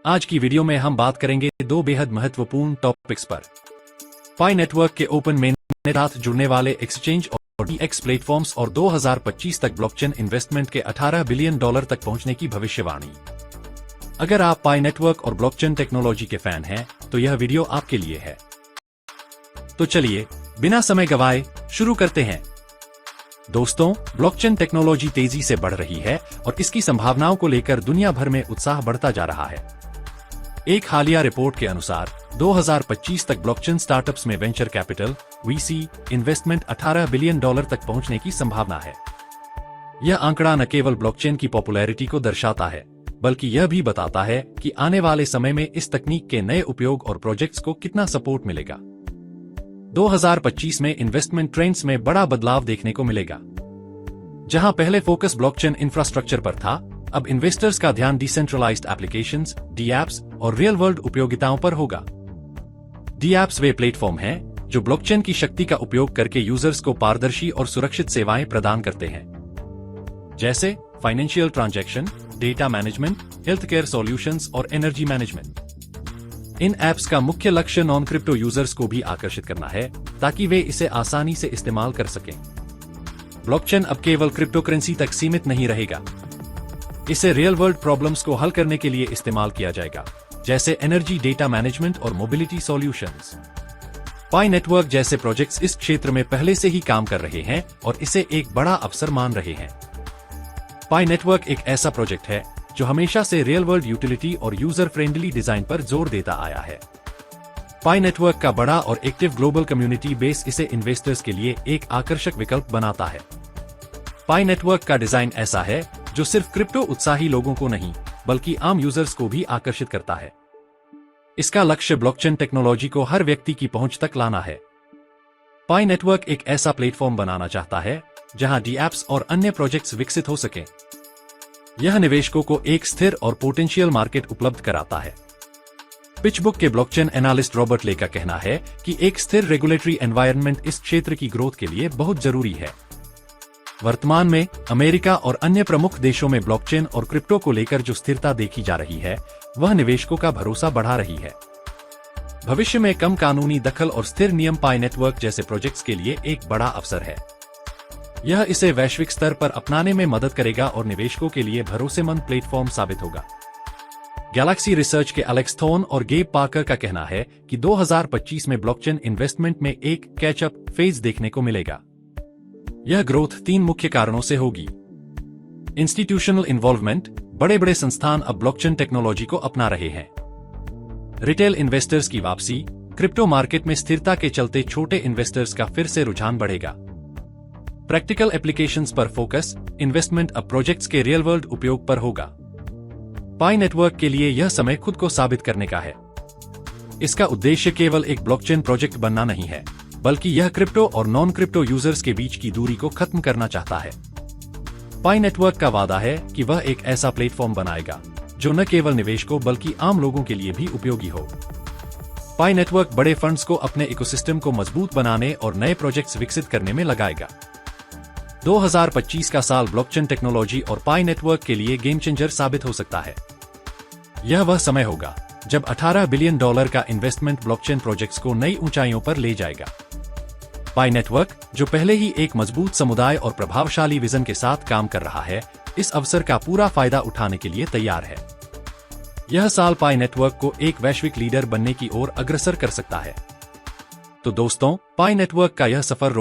आज की वीडियो में हम बात करेंगे दो बेहद महत्वपूर्ण टॉपिक्स पर। पाई नेटवर्क के ओपन मेननेट साथ जुड़ने वाले एक्सचेंज और डीएक्स प्लेटफॉर्म्स और 2025 तक ब्लॉकचेन इन्वेस्टमेंट के $18 बिलियन तक पहुंचने की भविष्यवाणी। अगर आप पाई नेटवर्क और ब्लॉकचेन टेक्नोलॉजी के फैन हैं, तो यह वीडियो आपके लिए है। तो चलिए बिना समय गवाए शुरू करते हैं। दोस्तों, ब्लॉकचेन टेक्नोलॉजी तेजी से बढ़ रही है और इसकी संभावनाओं को लेकर दुनिया भर में उत्साह बढ़ता जा रहा है। एक हालिया रिपोर्ट के अनुसार 2025 तक ब्लॉकचेन स्टार्टअप्स में venture capital (VC) investment $18 billion तक पहुंचने की संभावना है। यह आंकड़ा न केवल ब्लॉकचेन की पॉपुलैरिटी को दर्शाता है, बल्कि यह भी बताता है कि आने वाले समय में इस तकनीक के नए उपयोग और प्रोजेक्ट्स को कितना सपोर्ट मिलेगा। 2025 में इन्वेस्टमेंट ट्रेंड्स में बड़ा बदलाव देखने को मिलेगा। जहां पहले फोकस ब्लॉकचेन इंफ्रास्ट्रक्चर पर था, अब इन्वेस्टर्स का ध्यान डिसेंट्रलाइज्ड एप्लीकेशंस, डीएप्स और रियल वर्ल्ड उपयोगिताओं पर होगा। डीएप्स वे प्लेटफॉर्म हैं जो ब्लॉकचेन की शक्ति का उपयोग करके यूजर्स को पारदर्शी और सुरक्षित सेवाएं प्रदान करते हैं, जैसे financial transaction, data management, health care solutions और एनर्जी मैनेजमेंट। इन ऐप्स का मुख्य लक्ष्य नॉन क्रिप्टो यूजर्स को भी आकर्षित करना है, ताकि वे इसे आसानी से इस्तेमाल कर सकें। ब्लॉकचेन अब केवल क्रिप्टो करेंसी तक सीमित नहीं रहेगा। इसे रियल वर्ल्ड प्रॉब्लम्स को हल करने के लिए इस्तेमाल किया जाएगा, जैसे एनर्जी, डेटा मैनेजमेंट और मोबिलिटी सॉल्यूशंस। पाई नेटवर्क जैसे प्रोजेक्ट्स इस क्षेत्र में पहले से ही काम कर रहे हैं और इसे एक बड़ा अवसर मान रहे हैं। पाई नेटवर्क एक ऐसा प्रोजेक्ट है जो हमेशा से रियल वर्ल्ड यूटिलिटी और यूजर फ्रेंडली डिजाइन पर जोर देता आया है। पाई नेटवर्क का बड़ा और एक्टिव ग्लोबल कम्युनिटी बेस इसे इन्वेस्टर्स के लिए एक आकर्षक विकल्प बनाता है। पाई नेटवर्क का डिजाइन ऐसा है जो सिर्फ क्रिप्टो उत्साही लोगों को नहीं, बल्कि आम यूजर्स को भी आकर्षित करता है। इसका लक्ष्य ब्लॉकचेन टेक्नोलॉजी को हर व्यक्ति की पहुंच तक लाना है। पाई नेटवर्क एक ऐसा प्लेटफॉर्म बनाना चाहता है जहां डीएप्स और अन्य प्रोजेक्ट्स विकसित हो सकें। यह निवेशकों को एक स्थिर और पोटेंशियल मार्केट उपलब्ध कराता है। पिचबुक के ब्लॉकचेन एनालिस्ट रॉबर्ट ले का कहना है कि एक स्थिर रेगुलेटरी एनवायरनमेंट इस क्षेत्र की ग्रोथ के लिए बहुत जरूरी है। वर्तमान में अमेरिका और अन्य प्रमुख देशों में ब्लॉकचेन और क्रिप्टो को लेकर जो स्थिरता देखी जा रही है, वह निवेशकों का भरोसा बढ़ा रही है। भविष्य में कम कानूनी दखल और स्थिर नियम पाई नेटवर्क जैसे प्रोजेक्ट्स के लिए एक बड़ा अवसर है। यह इसे वैश्विक स्तर पर अपनाने में मदद करेगा और निवेशकों के लिए भरोसेमंद प्लेटफॉर्म साबित होगा। गैलेक्सी रिसर्च के एलेक्स थॉर्न और गेब पार्कर का कहना है कि 2025 में ब्लॉकचेन इन्वेस्टमेंट में एक कैचअप फेज देखने को मिलेगा। यह ग्रोथ 3 मुख्य कारणों से होगी। इंस्टीट्यूशनल इन्वॉल्वमेंट, बड़े बड़े संस्थान अब ब्लॉकचेन टेक्नोलॉजी को अपना रहे हैं। रिटेल इन्वेस्टर्स की वापसी, क्रिप्टो मार्केट में स्थिरता के चलते छोटे इन्वेस्टर्स का फिर से रुझान बढ़ेगा। प्रैक्टिकल एप्लीकेशंस पर फोकस, इन्वेस्टमेंट अब प्रोजेक्ट्स के रियल वर्ल्ड उपयोग पर होगा। पाई नेटवर्क के लिए यह समय खुद को साबित करने का है। इसका उद्देश्य केवल एक ब्लॉकचेन प्रोजेक्ट बनना नहीं है, बल्कि यह क्रिप्टो और नॉन क्रिप्टो यूजर्स के बीच की दूरी को खत्म करना चाहता है। पाई नेटवर्क का वादा है कि वह एक ऐसा प्लेटफॉर्म बनाएगा जो न केवल निवेशकों बल्कि आम लोगों के लिए भी उपयोगी हो। पाई नेटवर्क बड़े फंड्स को अपने इकोसिस्टम को मजबूत बनाने और नए प्रोजेक्ट्स विकसित करने में लगाएगा। 2025 का साल ब्लॉकचेन टेक्नोलॉजी और पाई नेटवर्क के लिए गेम चेंजर साबित हो सकता है। यह वह समय होगा जब $18 बिलियन का इन्वेस्टमेंट ब्लॉकचेन प्रोजेक्ट्स को नई ऊंचाइयों पर ले जाएगा। पाई नेटवर्क, जो पहले ही एक मजबूत समुदाय और प्रभावशाली विजन के साथ काम कर रहा है, इस अवसर का पूरा फायदा उठाने के लिए तैयार है। यह साल पाई नेटवर्क को एक वैश्विक लीडर बनने की ओर अग्रसर कर सकता है। तो दोस्तों, पाई नेटवर्क का यह सफर